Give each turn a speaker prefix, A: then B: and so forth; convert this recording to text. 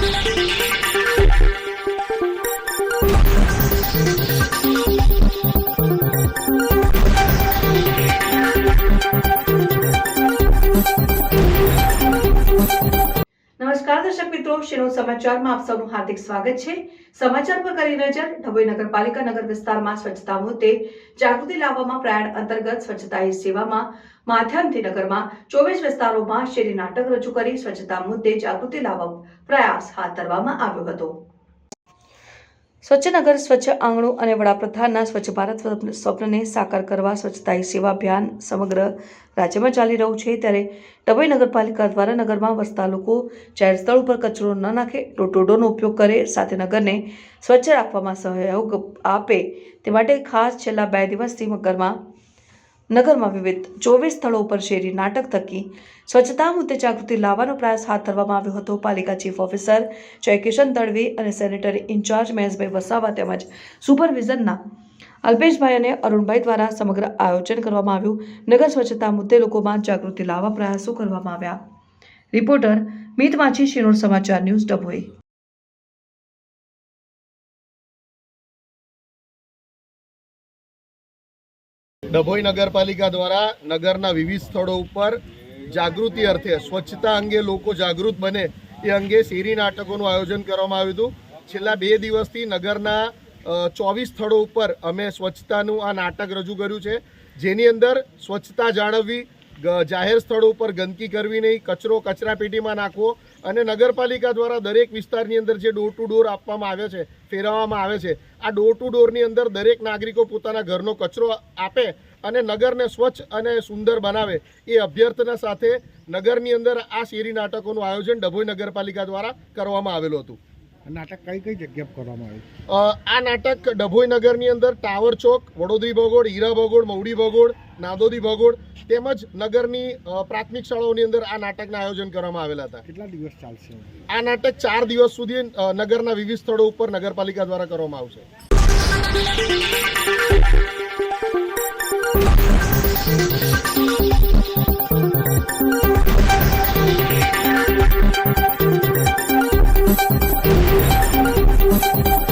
A: નમસ્કાર દર્શક મિત્રો, શિનોર સમાચારમાં આપ સૌનું હાર્દિક સ્વાગત છે। સમાચાર પર કરી નજર। ડભોઈ નગરપાલિકા નગર વિસ્તારમાં સ્વચ્છતા મુદ્દે જાગૃતિ લાવવામાં પ્રયાણ અંતર્ગત સ્વચ્છતા હી સેવામાં માધ્યમથી નગરમાં 24 વિસ્તારોમાં શેરી નાટક રજૂ કરી સ્વચ્છતા મુદ્દે જાગૃતિ લાવવા પ્રયાસ હાથ ધરવામાં આવ્યો હતો। સ્વચ્છ નગર, સ્વચ્છ આંગણું અને વડાપ્રધાનના સ્વચ્છ ભારત સ્વપ્નને સાકાર કરવા સ્વચ્છતા હી સેવા અભિયાન સમગ્ર રાજ્યમાં ચાલી રહ્યું છે। ત્યારે ડભોઈ નગરપાલિકા દ્વારા નગરમાં વસતા લોકો જાહેર સ્થળ ઉપર કચરો ન નાખે, ડોર ટુ ડોરનો ઉપયોગ કરે, સાથે નગરને સ્વચ્છ રાખવામાં સહયોગ આપે તે માટે ખાસ છેલ્લા 2 દિવસથી નગરમાં વિવિધ 24 સ્થળો ઉપર શેરી નાટક થકી સ્વચ્છતા મુદ્દે જાગૃતિ લાવવાનો પ્રયાસ હાથ ધરવામાં આવ્યો હતો। પાલિકા ચીફ ઓફિસર જયકિશન દળવી અને સેનેટરી ઇન્ચાર્જ મહેશભાઈ વસાવા તેમજ સુપરવિઝનના અલ્પેશભાઈ અને અરુણભાઈ દ્વારા સમગ્ર આયોજન કરવામાં આવ્યું। નગર સ્વચ્છતા મુદ્દે લોકોમાં જાગૃતિ લાવવા પ્રયાસો કરવામાં આવ્યા। રિપોર્ટર મિત માછી, શિનોર સમાચાર ન્યૂઝ, ડભોઈ।
B: ડભોઈ નગરપાલિકા દ્વારા નગરના વિવિધ સ્થળો ઉપર જાગૃતિ અર્થે સ્વચ્છતા અંગે લોકો જાગૃત બને એ અંગે શેરી નાટકોનું આયોજન કરવામાં આવ્યું હતું। છેલ્લા 2 દિવસથી નગરના 24 સ્થળો ઉપર અમે સ્વચ્છતાનું આ નાટક રજૂ કર્યું છે, જેની અંદર સ્વચ્છતા જાળવવી, જાહેર સ્થળો ઉપર ગંદકી કરવી નહીં, કચરો કચરાપેટીમાં નાખવો અને નગરપાલિકા દ્વારા દરેક વિસ્તારની અંદર જે ડોર ટુ ડોર આપવામાં આવે છે, ફેરવવામાં આવે છે, આ ડોર ટુ ડોરની અંદર દરેક નાગરિકો પોતાના ઘરનો કચરો આપે અને નગરને સ્વચ્છ અને સુંદર બનાવે એ અભ્યર્થના સાથે નગરની અંદર આ શેરી નાટકોનું આયોજન ડભોઈ નગરપાલિકા દ્વારા કરવામાં આવેલું હતું।
C: નાટક કઈ જગ્યા પર કરવામાં આવ્યું?
B: આ નાટક ડભોઈ નગરની અંદર ટાવર ચોક, વડોદરી ભગોળ, હીરા ભગોળ, મવડી ભગોળ, નાદોદી ભગોળ તેમજ નગરની પ્રાથમિક શાળાઓની અંદર આ નાટકના આયોજન કરવામાં આવેલા હતા।
C: કેટલા દિવસ ચાલશે
B: આ નાટક? 4 દિવસ સુધી નગરના વિવિધ સ્થળો ઉપર નગરપાલિકા દ્વારા કરવામાં આવશે।